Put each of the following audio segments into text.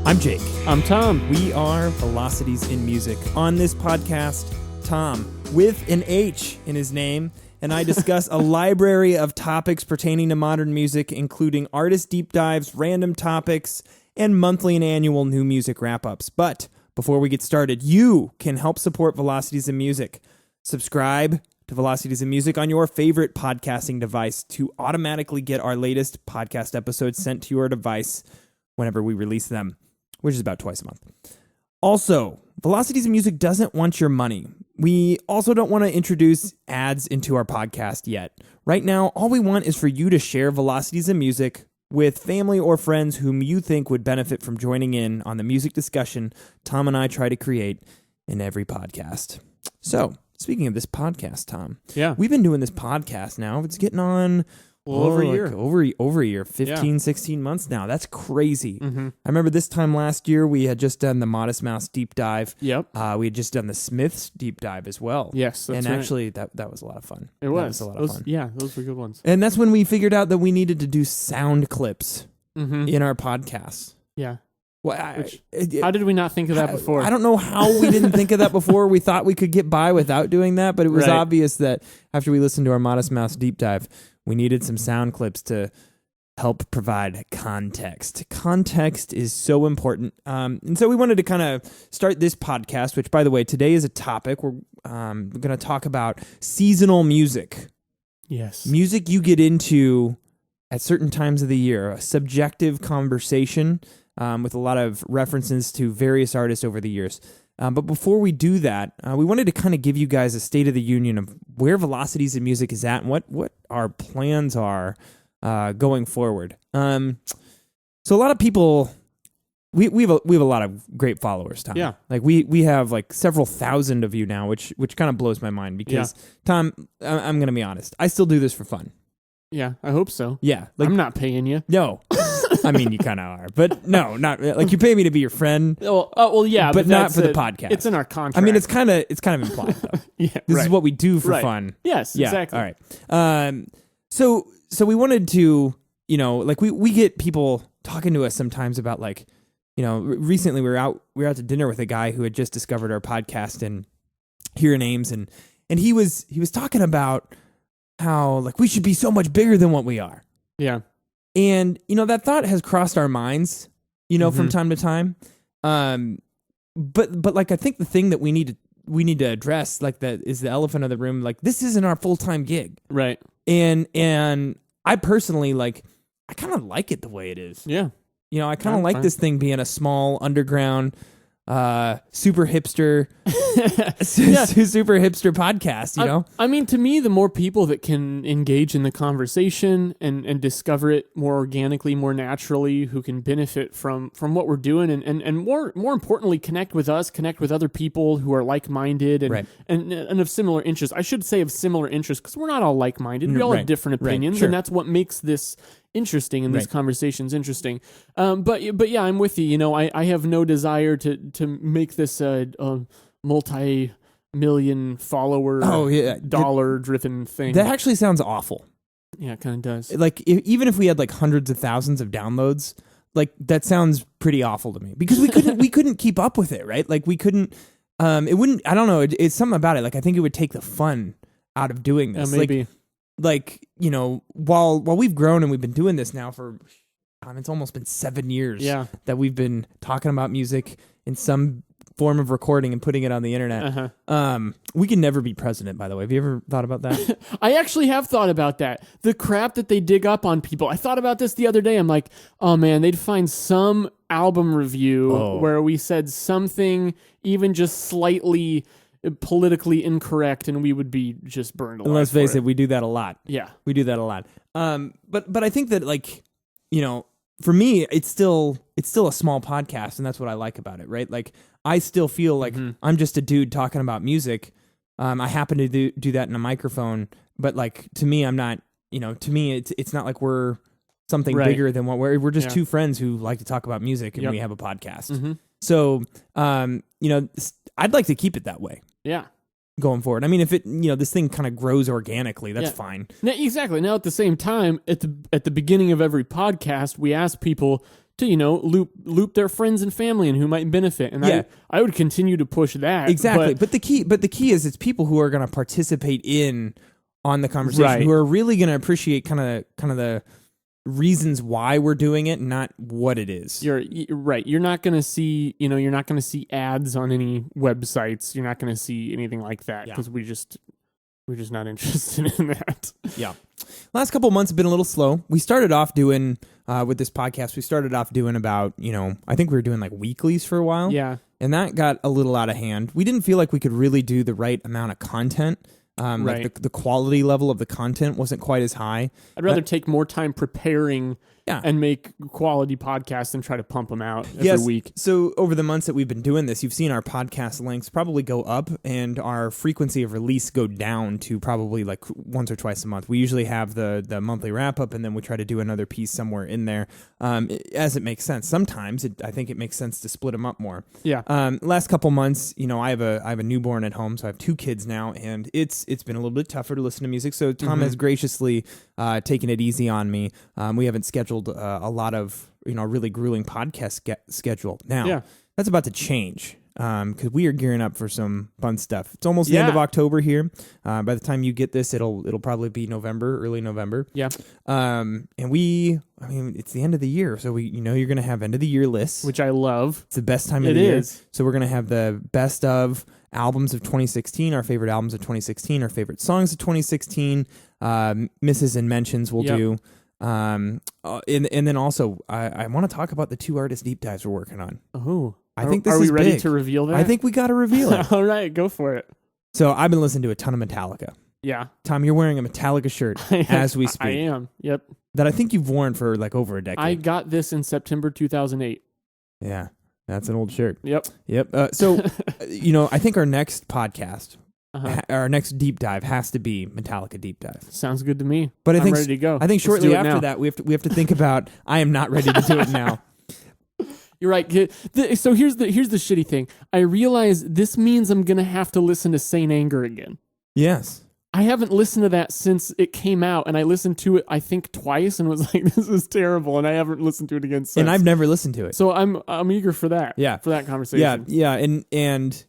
I'm Jake. I'm Tom. We are Velocities in Music. On this podcast, Tom, with an H in his name, and I discuss a library of topics pertaining to modern music, including artist deep dives, random topics, and monthly and annual new music wrap-ups. But before we get started, you can help support Velocities in Music. Subscribe to Velocities in Music on your favorite podcasting device to automatically get our latest podcast episodes sent to your device whenever we release them, which is about twice a month. Also, Velocities in Music doesn't want your money. We also don't want to introduce ads into our podcast yet. Right now, all we want is for you to share Velocities in Music with family or friends whom you think would benefit from joining in on the music discussion Tom and I try to create in every podcast. So, speaking of this podcast, Tom, we've been doing this podcast now. It's getting on over a year. Over a year, 15, 16 months now. That's crazy. I remember this time last year, we had just done the Modest Mouse deep dive. Yep. We had just done the Smiths deep dive as well. Yes, that's and right. actually, that was a lot of fun. It was. That was a lot of fun. Yeah, those were good ones. And that's when we figured out that we needed to do sound clips Mm-hmm. in our podcasts. Yeah. Well, How did we not think of that before? I don't know how we didn't think of that before. We thought we could get by without doing that, but it was obvious that after we listened to our Modest Mouse deep dive, we needed some sound clips to help provide context. Context is so important. And so we wanted to kind of start this podcast, which, by the way, today is a topic. We're going to talk about seasonal music. Yes. Music you get into at certain times of the year, a subjective conversation with a lot of references to various artists over the years. But before we do that, we wanted to kind of give you guys a state of the union of where Velocities in Music is at and what our plans are going forward. So a lot of people, we have a lot of great followers, Tom. Yeah. Like we have like several thousand of you now, which kind of blows my mind because Tom, I'm going to be honest, I still do this for fun. Yeah, I hope so. Yeah, I'm not paying you. No. I mean, you kind of are, but no, not like you pay me to be your friend. Well, yeah, but not for the podcast. It's in our contract. I mean, it's kind of implied though. This is what we do for fun. Yes, yeah, exactly. All right. So we wanted to, like we get people talking to us sometimes about like, recently we were out to dinner with a guy who had just discovered our podcast and Hear Names, and he was talking about how like we should be so much bigger than what we are. Yeah. And, that thought has crossed our minds, from time to time. But like, I think the thing that we need to address, like that is the elephant of the room. Like, this isn't our full-time gig. Right. And I personally, like, I kind of like it the way it is. Yeah. I kind of like this thing being a small underground, super hipster, super hipster podcast, I mean, to me, the more people that can engage in the conversation and discover it more organically, more naturally, who can benefit from what we're doing and more importantly, connect with us, connect with other people who are like-minded and of similar interests. I should say of similar interests because we're not all like-minded. We all have different opinions, sure. and that's what makes this interesting and these conversations interesting. But yeah, I'm with you. I have no desire to make this a multi-million follower dollar driven thing. That actually sounds awful. Yeah, it kind of does. Like even if we had like hundreds of thousands of downloads, like that sounds pretty awful to me because we couldn't keep up with it, right? Like we couldn't. It wouldn't. I don't know. It's something about it. Like I think it would take the fun out of doing this. Maybe. Like, while we've grown and we've been doing this now for, it's almost been 7 years that we've been talking about music in some form of recording and putting it on the internet. We can never be president, by the way. Have you ever thought about that? I actually have thought about that. The crap that they dig up on people. I thought about this the other day. I'm like, oh man, they'd find some album review where we said something even just slightly politically incorrect and we would be just burned alive. And let's face it, we do that a lot. Yeah. We do that a lot. But I think that like, for me, it's still a small podcast and that's what I like about it, right? Like I still feel like I'm just a dude talking about music. I happen to do that in a microphone, but like to me, I'm not, to me, it's not like we're something bigger than what we're just two friends who like to talk about music and we have a podcast. So, I'd like to keep it that way. Yeah. Going forward. I mean, if it, this thing kind of grows organically, that's fine. Now, exactly. Now, at the same time, at the beginning of every podcast, we ask people to loop their friends and family and who might benefit. And I would continue to push that. Exactly. But the key is it's people who are going to participate on the conversation, Right. who are really going to appreciate kind of the reasons why we're doing it, not what it is. You're right. You're not going to see, you're not going to see ads on any websites. You're not going to see anything like that because we're just not interested in that. Yeah. Last couple of months have been a little slow. We started off doing, with this podcast, about, I think we were doing like weeklies for a while. Yeah. And that got a little out of hand. We didn't feel like we could really do the right amount of content. Right. Like the quality level of the content wasn't quite as high. I'd rather take more time preparing Yeah. and make quality podcasts than try to pump them out every week. So over the months that we've been doing this, you've seen our podcast lengths probably go up and our frequency of release go down to probably like once or twice a month. We usually have the monthly wrap up, and then we try to do another piece somewhere in there as it makes sense. Sometimes I think it makes sense to split them up more. Yeah. Last couple months, I have a newborn at home, so I have 2 kids now, and it's been a little bit tougher to listen to music. So Tom has graciously taken it easy on me. We haven't scheduled a lot of really grueling podcast schedule now. That's about to change because we are gearing up for some fun stuff. It's almost the end of October here. By the time you get this, it'll probably be early November. And it's the end of the year, so you're gonna have end of the year lists, Which I love. it's the best time of the year. So we're gonna have the best of albums of 2016, our favorite albums of 2016, our favorite songs of 2016, misses and mentions we'll do. And then also, I want to talk about the 2 artist deep dives we're working on. Oh, I think this are we is ready big. to reveal that? I think we got to reveal it. All right, go for it. So I've been listening to a ton of Metallica. Yeah, Tom, you're wearing a Metallica shirt as we speak. I am. Yep. That I think you've worn for like over a decade. I got this in September 2008. Yeah, that's an old shirt. Yep. So, I think our next podcast, our next deep dive has to be Metallica deep dive. Sounds good to me. But I'm ready to go. I think Let's shortly do it after now. that, we have to think about. I am not ready to do it now. You're right. So here's the shitty thing. I realize this means I'm gonna have to listen to Saint Anger again. Yes. I haven't listened to that since it came out, and I listened to it I think twice and was like, "This is terrible," and I haven't listened to it again since. And I've never listened to it. So I'm eager for that. Yeah. For that conversation. Yeah, and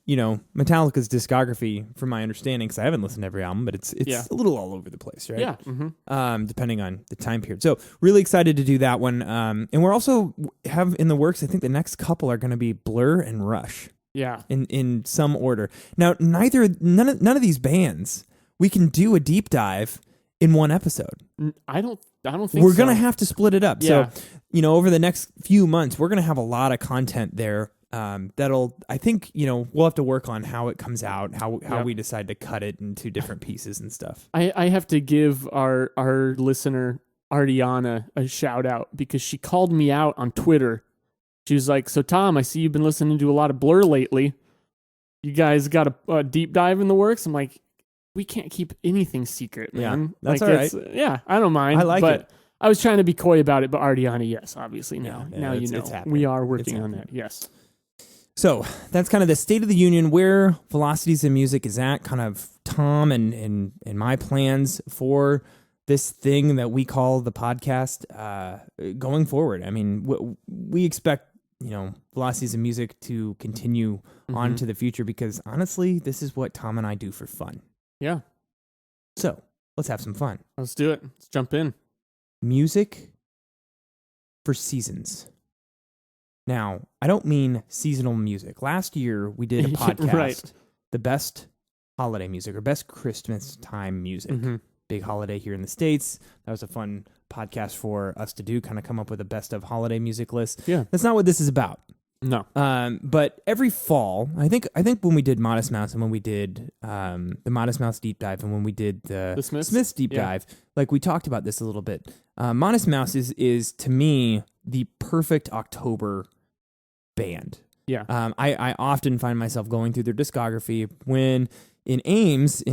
Metallica's discography, from my understanding, because I haven't listened to every album, but it's a little all over the place, right? Yeah. Mm-hmm. Depending on the time period. So really excited to do that one. And we're also have in the works. I think the next couple are going to be Blur and Rush. Yeah. In some order. Now, none of these bands we can do a deep dive in one episode. I don't think we're gonna have to split it up. Yeah. So, over the next few months, we're gonna have a lot of content there. That'll, I think, we'll have to work on how it comes out, how we decide to cut it into different pieces and stuff. I have to give our listener Ariana a shout out because she called me out on Twitter. She was like, "So Tom, I see you've been listening to a lot of Blur lately. You guys got a deep dive in the works?" I'm like, we can't keep anything secret, man. Yeah, that's like, all right. Yeah, I don't mind. I like it. I was trying to be coy about it, but Ariana, yes, obviously now it's happening. we are working on that. Yes. So that's kind of the state of the union, where Velocities in Music is at, kind of Tom and my plans for this thing that we call the podcast going forward. I mean, we expect, Velocities in Music to continue on to the future because, honestly, this is what Tom and I do for fun. Yeah. So let's have some fun. Let's do it. Let's jump in. Music for seasons. Now, I don't mean seasonal music. Last year, we did a podcast, Right. the best holiday music or best Christmas time music. Mm-hmm. Big holiday here in the States. That was a fun podcast for us to do, kind of come up with a best of holiday music list. Yeah. That's not what this is about. No. But every fall, I think when we did Modest Mouse and when we did the Modest Mouse deep dive and when we did the Smiths deep dive, like we talked about this a little bit. Modest Mouse is to me the perfect October band. Yeah. I often find myself going through their discography when in Ames,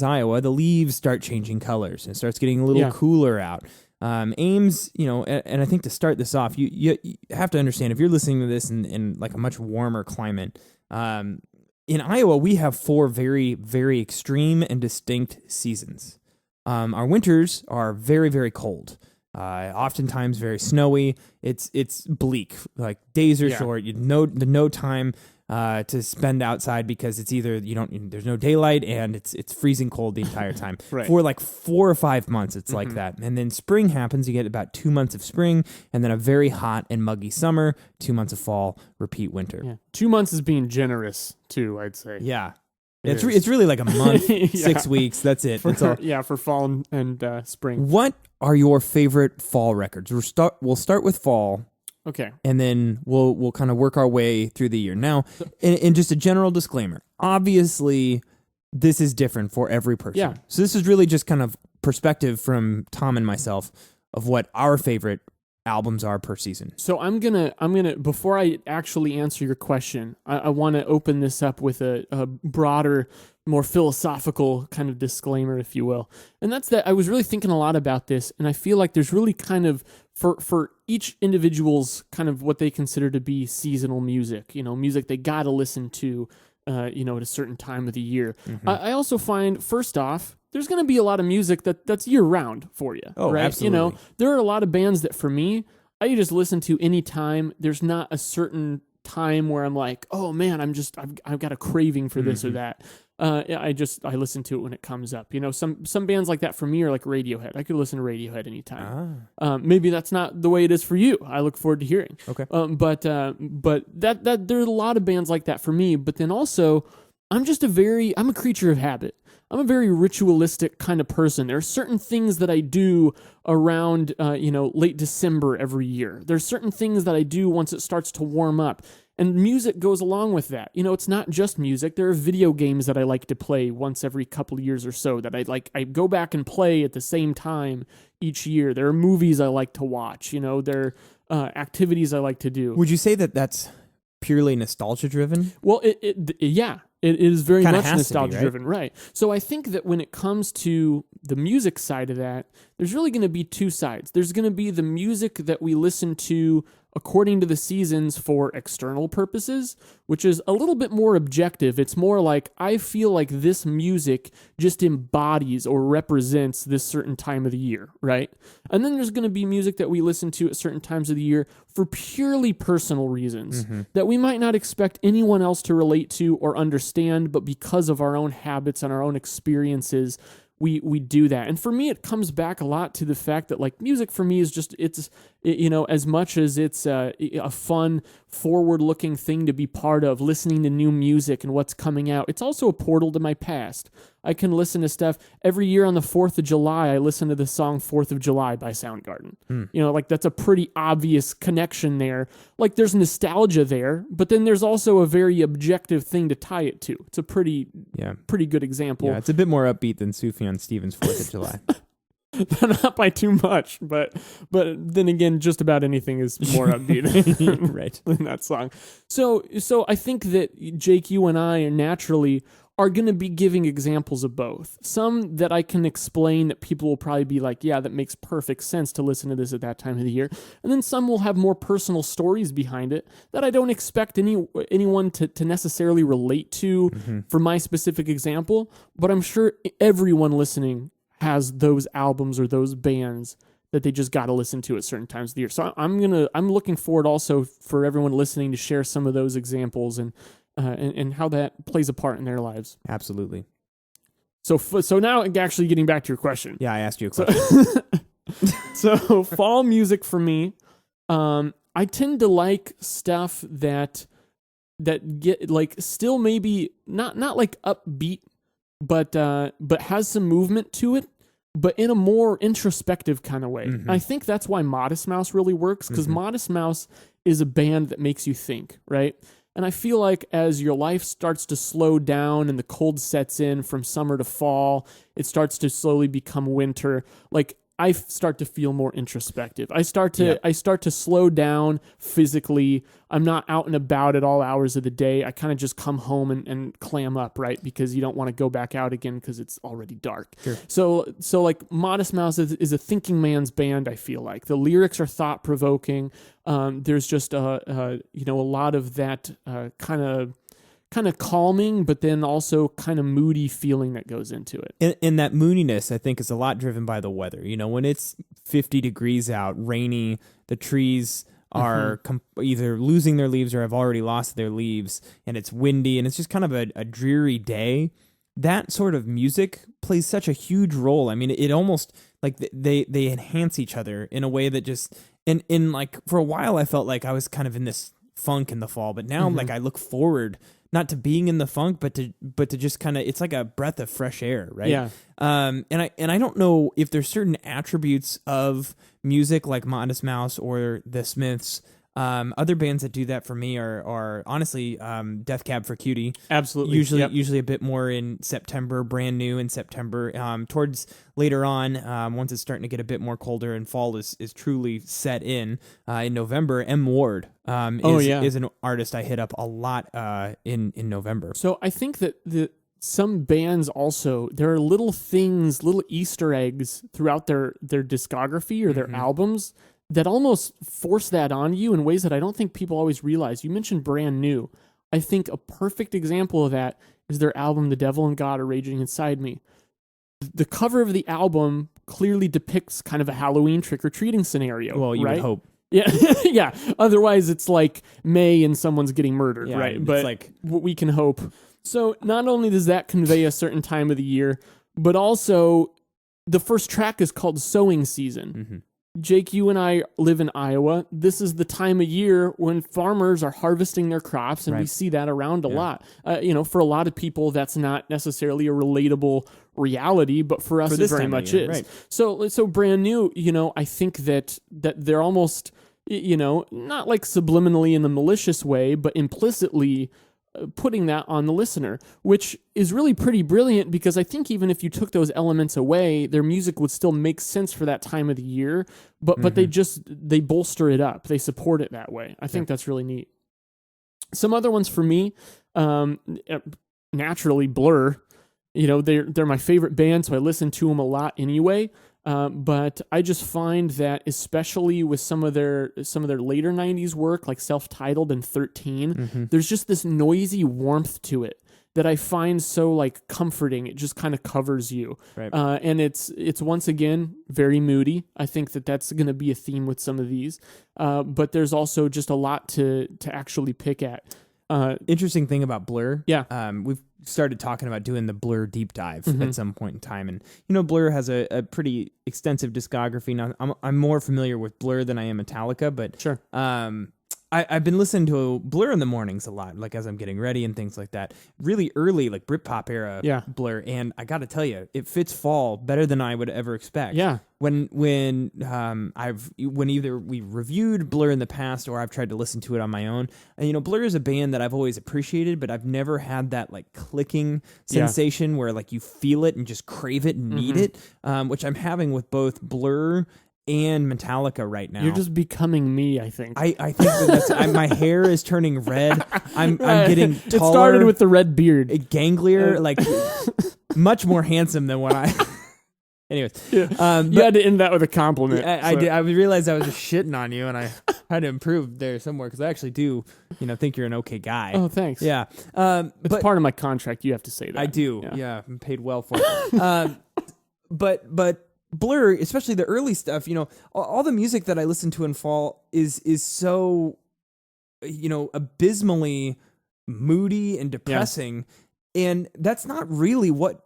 Iowa, the leaves start changing colors and it starts getting a little cooler out. Ames, and I think to start this off, you have to understand if you're listening to this in like a much warmer climate. In Iowa, we have 4 very, very extreme and distinct seasons. Our winters are very, very cold. oftentimes very snowy. It's bleak. Like days are short. No time to spend outside because it's either there's no daylight and it's freezing cold the entire time. Right. For like 4 or 5 months, it's like that. And then spring happens. You get about 2 months of spring, and then a very hot and muggy summer. 2 months of fall. Repeat winter. Yeah. 2 months is being generous too, I'd say. Yeah. It It's really like a month, Yeah. 6 weeks. That's it. That's all. Yeah, for fall and spring. What are your favorite fall records? We'll start with fall, Okay. and then we'll kind of work our way through the year. Now, and just a general disclaimer. Obviously, this is different for every person. Yeah. So this is really just kind of perspective from Tom and myself of what our favorite albums are per season. So I'm gonna before I actually answer your question, I want to open this up with a broader, more philosophical kind of disclaimer, if you will. And that's that I was really thinking a lot about this, and I feel like there's really kind of for each individual's kind of what they consider to be seasonal music, music they gotta listen to at a certain time of the year. I also find, first off, there's going to be a lot of music that's year round for you. Oh, right? absolutely. There are a lot of bands that for me, I just listen to any time. There's not a certain time where I'm like, oh man, I've got a craving for this or that. I listen to it when it comes up. Some bands like that for me are like Radiohead. I could listen to Radiohead anytime. Maybe that's not the way it is for you. I look forward to hearing. Okay. But that there's a lot of bands like that for me. But then also, I'm a creature of habit. I'm a very ritualistic kind of person. There are certain things that I do around, late December every year. There's certain things that I do once it starts to warm up. And music goes along with that. It's not just music. There are video games that I like to play once every couple of years or so that I go back and play at the same time each year. There are movies I like to watch. There are activities I like to do. Would you say that that's purely nostalgia driven? Well, it is very Kinda much has to be, nostalgia driven, right? So I think that when it comes to the music side of that, there's really going to be two sides. There's going to be the music that we listen to according to the seasons for external purposes, which is a little bit more objective. It's more like, I feel like this music just embodies or represents this certain time of the year, right? And then there's going to be music that we listen to at certain times of the year for purely personal reasons that we might not expect anyone else to relate to or understand, but because of our own habits and our own experiences, we do that. And for me, it comes back a lot to the fact that like music for me is just, as much as it's a fun, forward-looking thing to be part of, listening to new music and what's coming out, it's also a portal to my past. I can listen to stuff. Every year on the 4th of July, I listen to the song 4th of July by Soundgarden. That's a pretty obvious connection there. Like there's nostalgia there, but then there's also a very objective thing to tie it to. It's a pretty good example. Yeah, it's a bit more upbeat than Sufjan Stevens' 4th of July. Not by too much, but then again, just about anything is more upbeat Right. than that song. So I think that Jake, you and I are going to be giving examples of both. Some that I can explain that people will probably be like, yeah, that makes perfect sense to listen to this at that time of the year. And then some will have more personal stories behind it that I don't expect anyone to necessarily relate to for my specific example. But I'm sure everyone listening has those albums or those bands that they just got to listen to at certain times of the year. So I'm looking forward also for everyone listening to share some of those examples and how that plays a part in their lives. Absolutely. So now actually getting back to your question. Yeah, I asked you a question. So fall music for me, I tend to like stuff that get like still maybe not like upbeat, but has some movement to it, but in a more introspective kind of way. I think that's why Modest Mouse really works, because Modest Mouse is a band that makes you think, right? And I feel like as your life starts to slow down and the cold sets in from summer to fall, it starts to slowly become winter. Like I start to feel more introspective. I start to slow down physically. I'm not out and about at all hours of the day. I kind of just come home and clam up, right? Because you don't want to go back out again because it's already dark. Sure. So like Modest Mouse is a thinking man's band, I feel like. The lyrics are thought-provoking. There's just a lot of that kind kind of calming, but then also kind of moody feeling that goes into it. And that moodiness, I think, is a lot driven by the weather. You know, when it's 50 degrees out, rainy, the trees are either losing their leaves or have already lost their leaves, and it's windy, and it's just kind of a dreary day. That sort of music plays such a huge role. I mean, it almost like they enhance each other in a way that just in like for a while I felt like I was kind of in this funk in the fall, but now like I look forward not to being in the funk, but to just kind of, it's like a breath of fresh air, right? Yeah. And I don't know if there's certain attributes of music like Modest Mouse or the Smiths. Other bands that do that for me are honestly Death Cab for Cutie. Absolutely. Usually a bit more in September, brand new in September. Towards later on, once it's starting to get a bit more colder and fall is truly set in November. M. Ward is an artist I hit up a lot in November. So I think that some bands also, there are little things, little Easter eggs throughout their discography or their albums that almost force that on you in ways that I don't think people always realize. You mentioned brand new. I think a perfect example of that is their album, The Devil and God Are Raging Inside Me. The cover of the album clearly depicts kind of a Halloween trick-or-treating scenario. Well, you right? would hope. Yeah, yeah. Otherwise, it's like May and someone's getting murdered, Yeah, right? it's But like we can hope. So not only does that convey a certain time of the year, but also the first track is called Sowing Season. Mm-hmm. Jake, you and I live in Iowa. This is the time of year when farmers are harvesting their crops, and we see that around a lot. For a lot of people, that's not necessarily a relatable reality, but for us, it very much is. Right. So brand new, I think that they're almost, not like subliminally in a malicious way, but implicitly putting that on the listener, which is really pretty brilliant, because I think even if you took those elements away, their music would still make sense for that time of the year, but they bolster it up. They support it that way. I think that's really neat. Some other ones for me, naturally Blur, they're my favorite band, so I listen to them a lot anyway. But I just find that, especially with some of their later 90s work, like Self-Titled and 13, there's just this noisy warmth to it that I find so like comforting. It just kind of covers you. Right. And it's once again very moody. I think that's going to be a theme with some of these. But there's also just a lot to actually pick at. Interesting thing about Blur. Yeah. We've started talking about doing the Blur deep dive at some point in time, and Blur has a pretty extensive discography. Now I'm more familiar with Blur than I am Metallica, but sure. I've been listening to Blur in the mornings a lot, like as I'm getting ready and things like that. Really early, like Britpop era Blur, and I got to tell you, it fits fall better than I would ever expect. Yeah. When either we reviewed Blur in the past or I've tried to listen to it on my own, and Blur is a band that I've always appreciated, but I've never had that like clicking sensation where like you feel it and just crave it and need it, which I'm having with both Blur and Metallica right now. You're just becoming me, I think. I think that's my hair is turning red. I'm getting taller. It started with the red beard. Ganglier, like much more handsome than when I... Anyways. You had to end that with a compliment. I did. I realized I was just shitting on you, and I had to improve there somewhere, because I actually do, think you're an okay guy. Oh, thanks. Yeah. It's part of my contract. You have to say that. I do. Yeah, I'm paid well for it. But Blur, especially the early stuff, all the music that I listen to in fall is so, abysmally moody and depressing, and that's not really what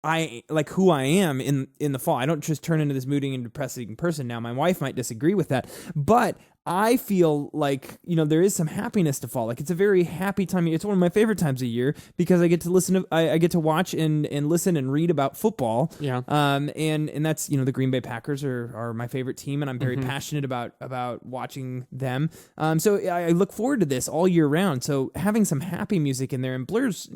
I like who I am in the fall. I don't just turn into this moody and depressing person. Now, my wife might disagree with that, but I feel like, there is some happiness to fall. Like, it's a very happy time of year. It's one of my favorite times of year, because I get to listen to, I get to watch and listen and read about football. Yeah. And that's, the Green Bay Packers are my favorite team, and I'm very passionate about watching them. So I look forward to this all year round. So having some happy music in there, and Blur's,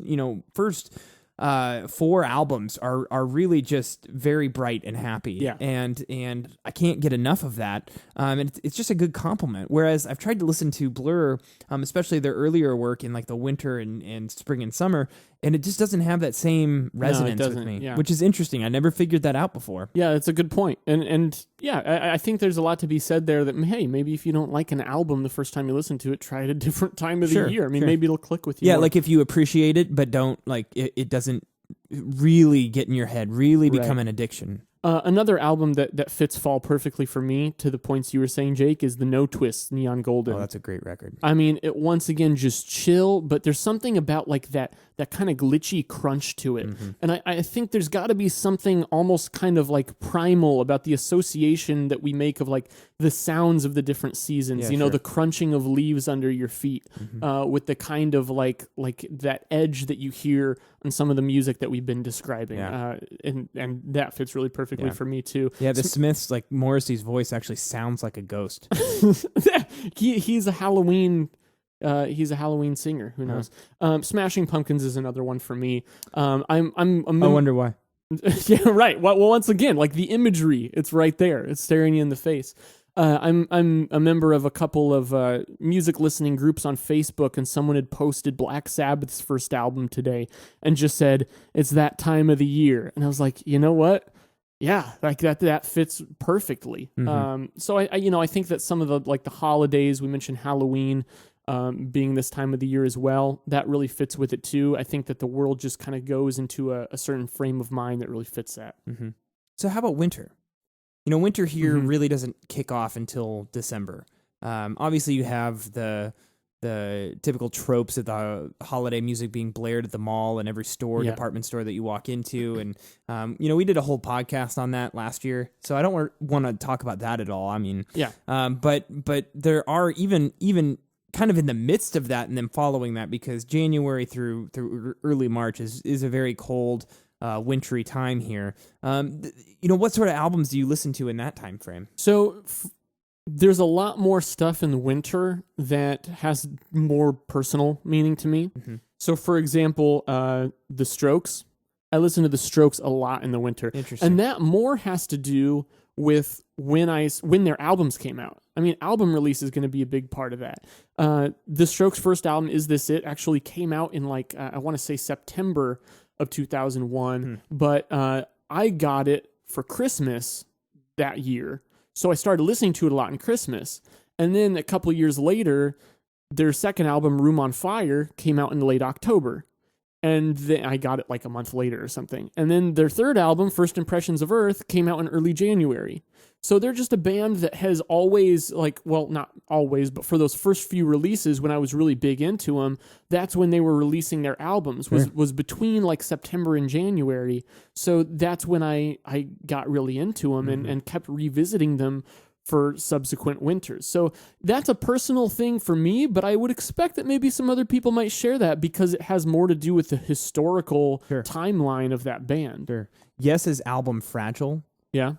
first 4 albums are really just very bright and happy. Yeah. And I can't get enough of that. And it's just a good compliment. Whereas I've tried to listen to Blur, especially their earlier work in like the winter and spring and summer, And it just doesn't have that same resonance with doesn't, me, yeah. which is interesting. I never figured that out before. Yeah, that's a good point. And yeah, I think there's a lot to be said there that, hey, maybe if you don't like an album the first time you listen to it, try it a different time of the year. I mean, maybe it'll click with you. Yeah, more. like if you appreciate it, but don't, like, it doesn't really get in your head, really become an addiction. Another album that fits fall perfectly for me, to the points you were saying, Jake, is the No Twist Neon Golden. Oh, that's a great record. I mean, it once again just chill, but there's something about like that kind of glitchy crunch to it. Mm-hmm. And I think there's got to be something almost kind of like primal about the association that we make of like the sounds of the different seasons, Yeah, sure. the crunching of leaves under your feet, with the kind of like that edge that you hear in some of the music that we've been describing. Yeah. And that fits really perfectly for me too. Yeah, the Smiths, like Morrissey's voice actually sounds like a ghost. He's a Halloween singer. Who knows? Smashing Pumpkins is another one for me. I wonder why. Yeah, right. Well, once again, like the imagery, it's right there. It's staring you in the face. I'm a member of a couple of music listening groups on Facebook, and someone had posted Black Sabbath's first album today and just said it's that time of the year, and I was like, you know what? Yeah, like that fits perfectly. So I think that some of the holidays, we mentioned Halloween being this time of the year as well, that really fits with it too. I think that the world just kind of goes into a certain frame of mind that really fits that. Mm-hmm. So how about winter? Winter here really doesn't kick off until December. Obviously, you have the typical tropes of the holiday music being blared at the mall and every store, department store that you walk into. And, we did a whole podcast on that last year, so I don't want to talk about that at all. I mean, but there are even kind of in the midst of that and then following that, because January through early March is a very cold, wintry time here. What sort of albums do you listen to in that time frame? So there's a lot more stuff in the winter that has more personal meaning to me. Mm-hmm. So, for example, The Strokes. I listen to The Strokes a lot in the winter. Interesting. And that more has to do with when their albums came out. I mean, album release is going to be a big part of that. The Strokes' first album, Is This It?, actually came out in I want to say September of 2001. But I got it for Christmas that year. So I started listening to it a lot in Christmas. And then a couple of years later, their second album, Room on Fire, came out in late October. And then I got it like a month later or something. And then their third album, First Impressions of Earth, came out in early January. So they're just a band that has always, not always, but for those first few releases when I was really big into them, that's when they were releasing their albums, was between September and January. So that's when I got really into them and kept revisiting them for subsequent winters. So that's a personal thing for me, but I would expect that maybe some other people might share that because it has more to do with the historical timeline of that band. Sure. Yes's album Fragile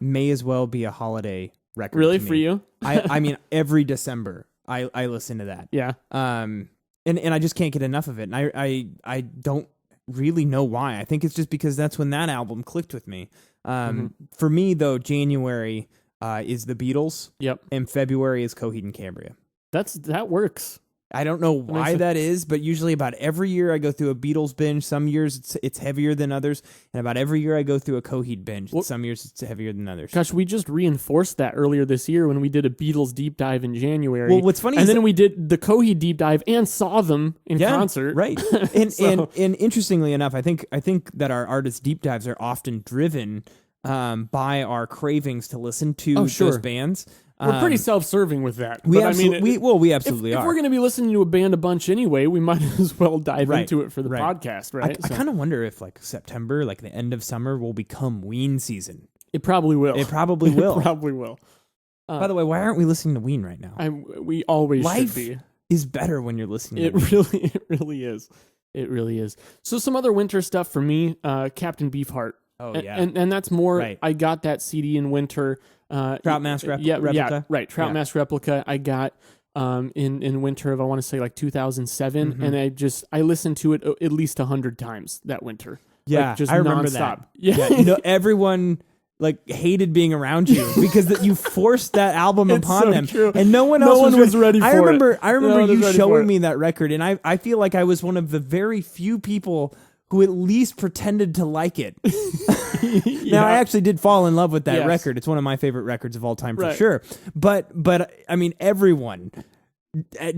may as well be a holiday record. Really, for you? I mean, every December I listen to that. Yeah. And I just can't get enough of it. And I don't really know why. I think it's just because that's when that album clicked with me. For me, though, January is the Beatles. Yep. And February is Coheed and Cambria. That works. I don't know why that is, but usually about every year I go through a Beatles binge. Some years it's heavier than others, and about every year I go through a Coheed binge. Some years it's heavier than others. Gosh, we just reinforced that earlier this year when we did a Beatles deep dive in January. Well, what's funny and then we did the Coheed deep dive and saw them in concert. Right. And and interestingly enough, I think that our artist deep dives are often driven by our cravings to listen to those bands. We're pretty self-serving with that. We absolutely are. If we're going to be listening to a band a bunch anyway, we might as well dive into it for the podcast, right? I kind of wonder if September, the end of summer, will become Ween season. It probably will. It probably will. Probably will. By the way, why aren't we listening to Ween right now? We always should be. Is better when you're listening. It really is. It really is. So some other winter stuff for me, Captain Beefheart. Oh, yeah. And that's more, I got that CD in winter. Trout Mask Replica? Yeah, right. Trout Mask Replica I got in winter of, I want to say 2007. And I listened to it at least 100 times that winter. Yeah, just I remember nonstop. that. Yeah. Everyone hated being around you because you forced that album upon them. True. And no one else was ready for it. I remember you showing me that record, and I feel like I was one of the very few people who at least pretended to like it. Now, I actually did fall in love with that record. It's one of my favorite records of all time for sure. But I mean, everyone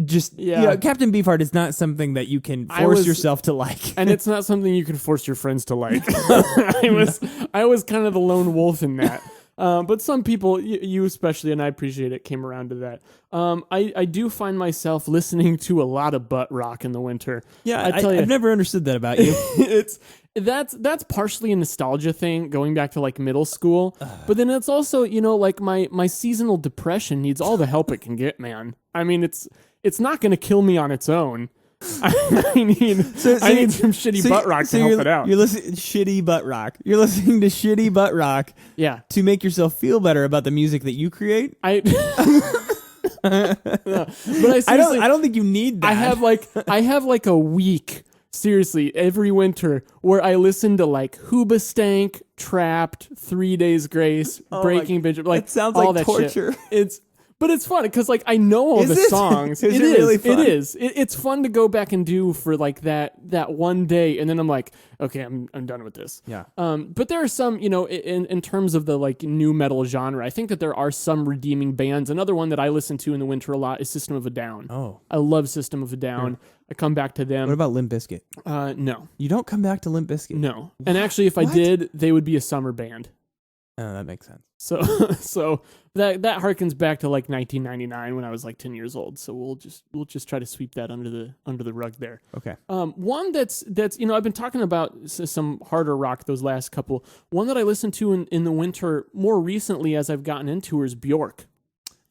just Captain Beefheart is not something that you can force yourself to like, and it's not something you can force your friends to like. I was kind of the lone wolf in that. But some people, you especially, and I appreciate it, came around to that. I do find myself listening to a lot of butt rock in the winter. Yeah, I've never understood that about you. That's partially a nostalgia thing, going back to like middle school. But then it's also, like my seasonal depression needs all the help it can get, man. I mean, it's not going to kill me on its own. I need some shitty butt rock to help it out. You're listening to shitty butt rock. You're listening to shitty butt rock. Yeah. To make yourself feel better about the music that you create. No, but I don't think you need that. I have like a week, seriously, every winter where I listen to like Hoobastank, Trapped, 3 Days Grace, Breaking Benjamin. Like, it sounds all like that torture. Shit. But it's fun because like I know all the songs. Is it really fun? It is. It's fun to go back and do for like that one day, and then I'm like, okay, I'm done with this. Yeah. But there are some, in terms of the like new metal genre, I think that there are some redeeming bands. Another one that I listen to in the winter a lot is System of a Down. Oh. I love System of a Down. I come back to them. What about Limp Bizkit? No. You don't come back to Limp Bizkit? No. And actually, if I did, they would be a summer band. Oh, that makes sense. So that harkens back to like 1999 when I was like 10 years old. So we'll just try to sweep that under the rug there. Okay. One that's I've been talking about some harder rock those last couple. One that I listened to in the winter more recently as I've gotten into her is Bjork.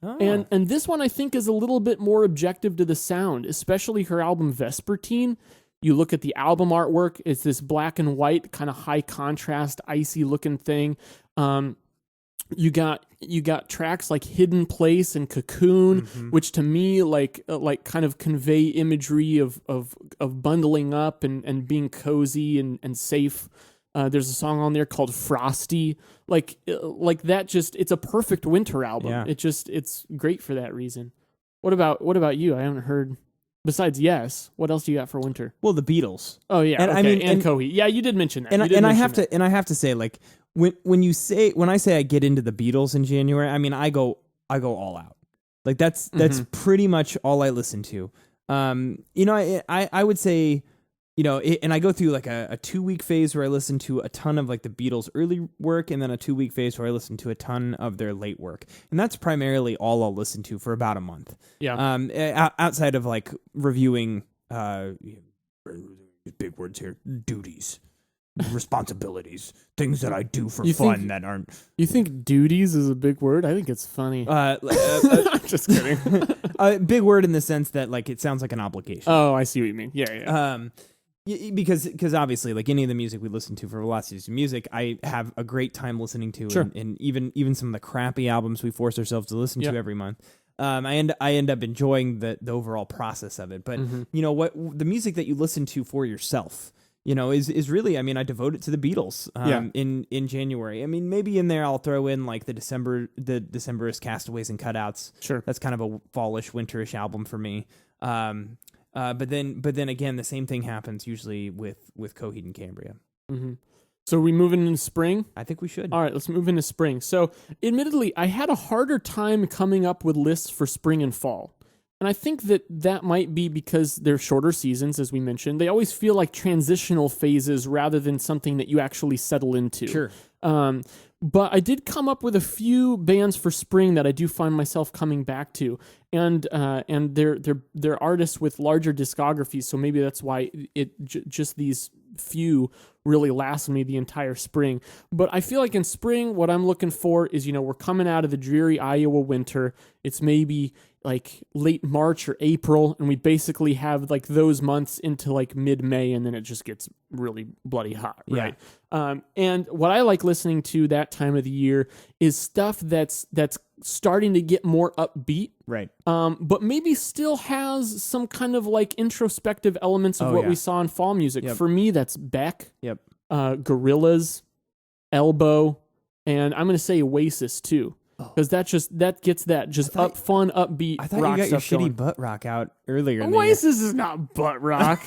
Oh. And this one I think is a little bit more objective to the sound, especially her album Vespertine. You look at the album artwork, it's this black and white kind of high contrast, icy looking thing. You got tracks like Hidden Place and Cocoon, which to me like kind of convey imagery of bundling up and being cozy and safe. There's a song on there called Frosty, like that. Just it's a perfect winter album. Yeah. It's great for that reason. What about you? I haven't heard. Besides Yes, what else do you got for winter? Well, the Beatles. Oh yeah, and, okay. and Coheed. Yeah, you did mention that. And I have to say, like when I say I get into the Beatles in January, I mean I go all out. Like that's pretty much all I listen to. I would say, and I go through like a 2-week phase where I listen to a ton of like the Beatles' early work, and then a 2-week phase where I listen to a ton of their late work, and that's primarily all I'll listen to for about a month. Yeah. Outside of like reviewing, big words here, duties, responsibilities, things that I do for fun that aren't. You think duties is a big word? I think it's funny. Just kidding. Big word in the sense that like it sounds like an obligation. Oh, I see what you mean. Yeah. Because obviously, like any of the music we listen to for Velocities of Music, I have a great time listening to, sure. and even some of the crappy albums we force ourselves to listen to every month. I end up enjoying the overall process of it. But what the music that you listen to for yourself, is really, I mean, I devote it to the Beatles in January. I mean, maybe in there I'll throw in like the Decemberist Castaways and Cutouts. Sure. That's kind of a fallish, winterish album for me. But then again, the same thing happens usually with Coheed and Cambria. Mm-hmm. So are we moving into spring? I think we should. All right, let's move into spring. So admittedly, I had a harder time coming up with lists for spring and fall. And I think that might be because they're shorter seasons, as we mentioned. They always feel like transitional phases rather than something that you actually settle into. Sure. But I did come up with a few bands for spring that I do find myself coming back to, and they're artists with larger discographies. So maybe that's why just these few really last me the entire spring. But I feel like in spring, what I'm looking for is, we're coming out of the dreary Iowa winter. It's maybe like late March or April, and we basically have like those months into like mid-May, and then it just gets really bloody hot, right? Yeah. And what I like listening to that time of the year is stuff that's starting to get more upbeat, right? But maybe still has some kind of like introspective elements of what we saw in fall music. Yep. For me, that's Beck, yep, Gorillaz, Elbow, and I'm going to say Oasis too. Because that gets that fun, upbeat. I thought rock you got your stuff shitty going. butt rock out earlier. Oasis is not butt rock.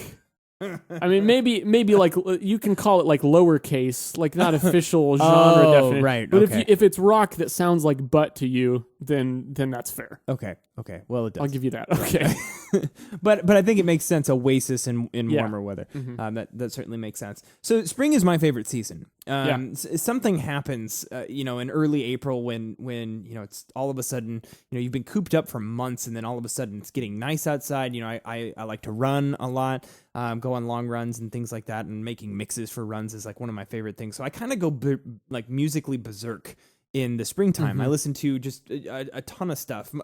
I mean, maybe like you can call it like lowercase, like not official genre definition. Right. But Okay. if it's rock that sounds like butt to you, then that's fair. Okay. Well, it does. I'll give you that. Okay. but I think it makes sense. Oasis in Yeah. warmer weather. That certainly makes sense. So spring is my favorite season. Something happens, in early April when it's all of a sudden, you've been cooped up for months, and then all of a sudden it's getting nice outside. I like to run a lot, go on long runs and things like that, and making mixes for runs is like one of my favorite things. So I kind of go like musically berserk in the springtime. I listen to just a ton of stuff.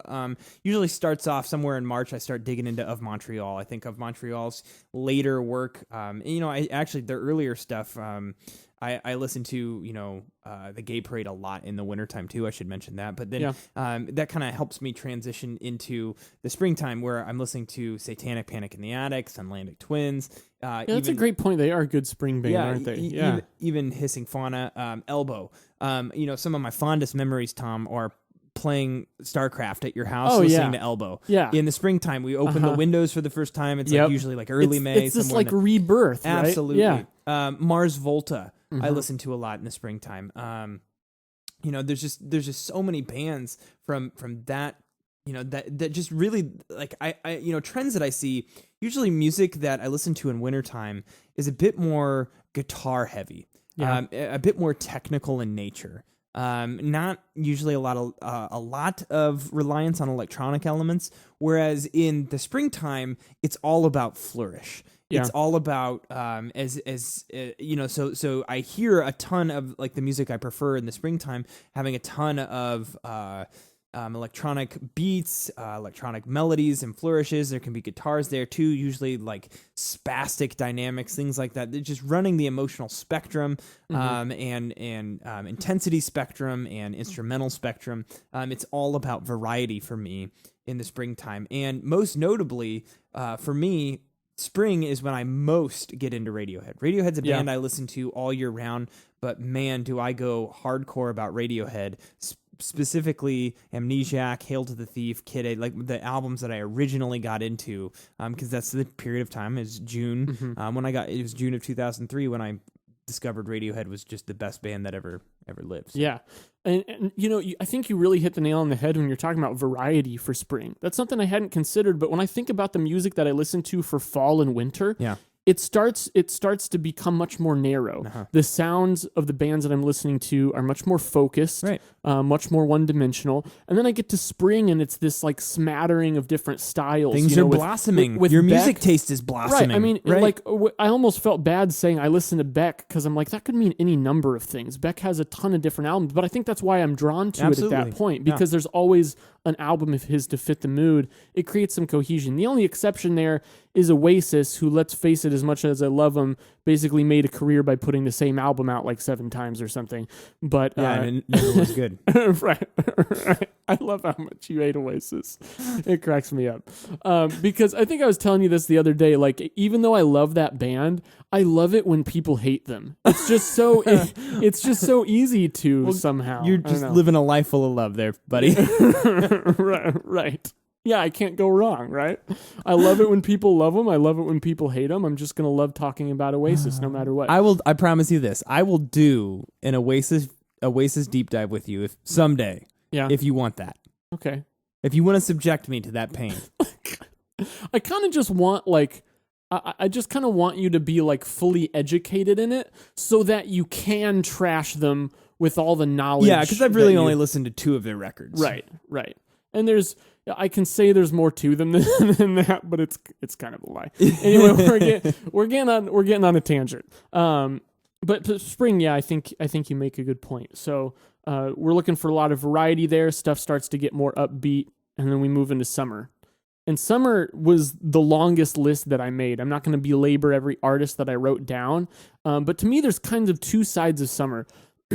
Usually starts off somewhere in March. I start digging into Of Montreal. I think Of Montreal's later work, I actually their earlier stuff, I listen to, the Gay Parade a lot in the wintertime too. I should mention that. But then that kind of helps me transition into the springtime where I'm listening to Satanic Panic in the Attic, Sunlandic Twins. That's a great point. They are a good spring band, aren't they? Even Hissing Fauna, Elbow. Some of my fondest memories, Tom, are playing StarCraft at your house, listening to Elbow. Yeah. In the springtime, we open the windows for the first time. It's like usually like early May. It's this like rebirth, right? Absolutely. Yeah. Mars Volta, I listen to a lot in the springtime. There's just so many bands from that, that just really like I trends that I see. Usually music that I listen to in wintertime is a bit more guitar heavy. A bit more technical in nature. Not usually a lot of reliance on electronic elements. Whereas in the springtime, it's all about flourish. Yeah. It's all about So I hear a ton of like the music I prefer in the springtime having a ton of electronic beats, electronic melodies and flourishes. There can be guitars there too, usually like spastic dynamics, things like that. They're just running the emotional spectrum, and intensity spectrum and instrumental spectrum. It's all about variety for me in the springtime. And most notably, for me, spring is when I most get into Radiohead. Radiohead's a band I listen to all year round, but man, do I go hardcore about Radiohead. Specifically Amnesiac, Hail to the Thief, Kid A, like the albums that I originally got into, because that's the period of time is June. It was June of 2003 when I discovered Radiohead was just the best band that ever lived. So. Yeah. And I think you really hit the nail on the head when you're talking about variety for spring. That's something I hadn't considered, but when I think about the music that I listen to for fall and winter, it starts to become much more narrow. The sounds of the bands that I'm listening to are much more focused, much more one-dimensional. And then I get to spring, and it's this like smattering of different styles. Things are blossoming. With your music taste is blossoming. Right. I mean, like I almost felt bad saying I listen to Beck because I'm like, that could mean any number of things. Beck has a ton of different albums, but I think that's why I'm drawn to it at that point, because there's always an album of his to fit the mood. It creates some cohesion. The only exception there is Oasis, who, let's face it, as much as I love them, basically made a career by putting the same album out like 7 times or something. But and it never was good. right. I love how much you hate Oasis. It cracks me up. Because I think I was telling you this the other day, like, even though I love that band, I love it when people hate them. It's just so it's just so easy to somehow. You're just living a life full of love there, buddy. Right. Yeah, I can't go wrong, right? I love it when people love them. I love it when people hate them. I'm just going to love talking about Oasis no matter what. I promise you this. I will do an Oasis deep dive with you someday. Yeah. If you want that. Okay. If you want to subject me to that pain. I kind of just want I just kind of want you to be like fully educated in it so that you can trash them with all the knowledge. Yeah, because I've really only listened to 2 of their records. Right. And I can say there's more to them than that, but it's kind of a lie. Anyway, we're getting on a tangent. But spring, I think you make a good point. So we're looking for a lot of variety there. Stuff starts to get more upbeat, and then we move into summer. And summer was the longest list that I made. I'm not going to belabor every artist that I wrote down, but to me, there's kind of 2 sides of summer.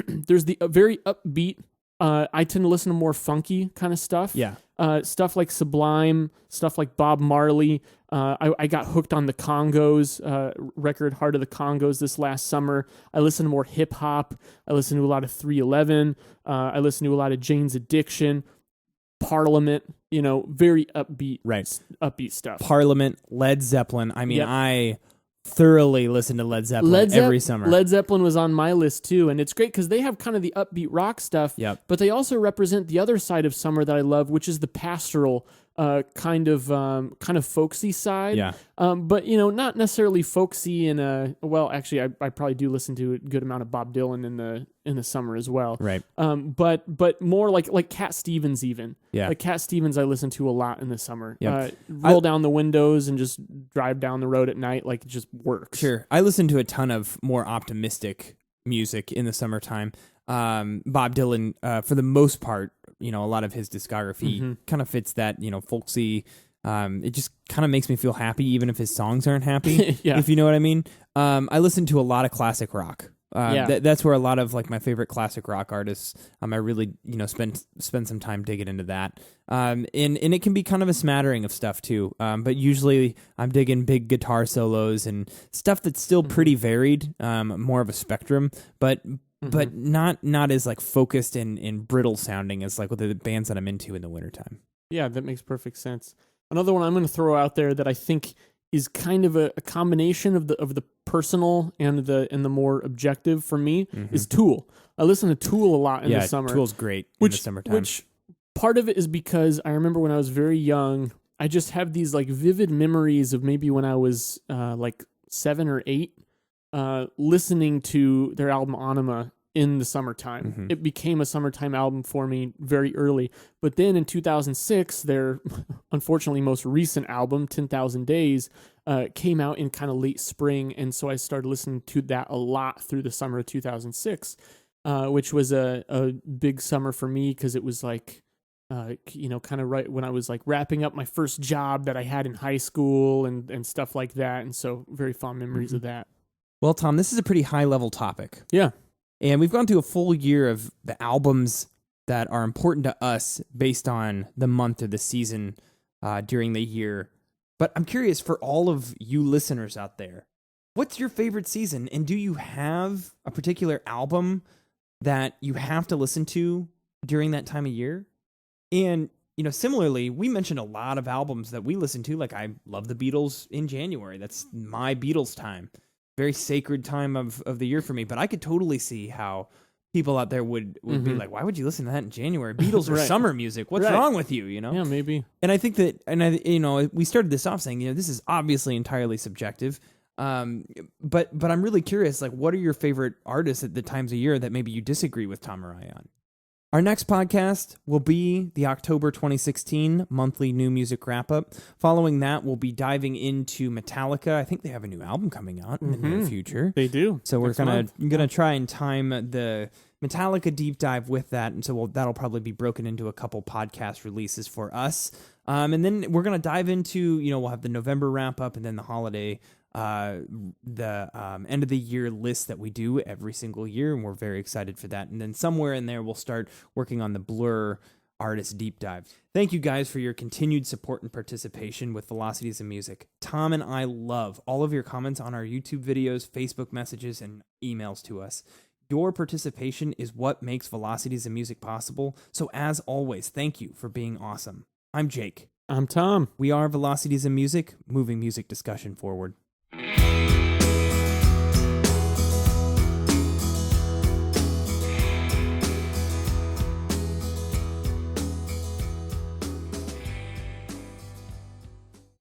There's the very upbeat. I tend to listen to more funky kind of stuff. Yeah. Stuff like Sublime, stuff like Bob Marley. I got hooked on the Congos record, Heart of the Congos, this last summer. I listened to more hip hop. I listened to a lot of 311. I listened to a lot of Jane's Addiction, Parliament. Very upbeat, upbeat stuff. Parliament, Led Zeppelin. I mean, I thoroughly listen to Led Zeppelin every summer. Led Zeppelin was on my list too, and it's great because they have kind of the upbeat rock stuff, Yep. but they also represent the other side of summer that I love, which is the pastoral kind of folksy side. Yeah. But not necessarily folksy in a well. Actually, I probably do listen to a good amount of Bob Dylan in the summer as well. Right. But more like Cat Stevens even. Yeah. Like Cat Stevens, I listen to a lot in the summer. Yep. Roll down the windows and just drive down the road at night. Like it just works. Sure. I listen to a ton of more optimistic music in the summertime. Bob Dylan, for the most part, a lot of his discography kind of fits that, folksy. It just kind of makes me feel happy, even if his songs aren't happy, Yeah. if you know what I mean. I listen to a lot of classic rock. That's where a lot of like my favorite classic rock artists. I really, spend some time digging into that. And it can be kind of a smattering of stuff too. But usually I'm digging big guitar solos and stuff that's still pretty varied. More of a spectrum, but not as like focused and brittle sounding as like with the bands that I'm into in the wintertime. Yeah, that makes perfect sense. Another one I'm going to throw out there that I think is kind of a combination of the personal and the more objective for me is Tool. I listen to Tool a lot in the summer. Tool's great in the summertime. Which part of it is because I remember when I was very young, I just have these like vivid memories of maybe when I was like 7 or 8, listening to their album Anima in the summertime. It became a summertime album for me very early. But then in 2006, their unfortunately most recent album, 10,000 Days, came out in kind of late spring. And so I started listening to that a lot through the summer of 2006, which was a big summer for me because it was like, kind of right when I was like wrapping up my first job that I had in high school and stuff like that. And so very fond memories of that. Well, Tom, this is a pretty high-level topic. Yeah. And we've gone through a full year of the albums that are important to us based on the month or the season during the year. But I'm curious, for all of you listeners out there, what's your favorite season? And do you have a particular album that you have to listen to during that time of year? And, similarly, we mentioned a lot of albums that we listen to. Like, I love the Beatles in January. That's my Beatles time. Very sacred time of the year for me. But I could totally see how people out there would be like, why would you listen to that in January? Beatles are Right. summer music. What's wrong with you, Yeah, maybe. And I think that, we started this off saying, this is obviously entirely subjective. But I'm really curious, like, what are your favorite artists at the times of year that maybe you disagree with Tom or I on? Our next podcast will be the October 2016 monthly new music wrap-up. Following that, we'll be diving into Metallica. I think they have a new album coming out in the near future. They do. So we're gonna try and time the Metallica deep dive with that, and so that'll probably be broken into a couple podcast releases for us. And then we're gonna dive into, we'll have the November wrap-up and then the holiday end of the year list that we do every single year, and we're very excited for that. And then somewhere in there, we'll start working on the Blur artist deep dive. Thank you guys for your continued support and participation with Velocities in Music. Tom and I love all of your comments on our YouTube videos, Facebook messages, and emails to us. Your participation is what makes Velocities in Music possible. So as always, thank you for being awesome. I'm Jake. I'm Tom. We are Velocities in Music, moving music discussion forward.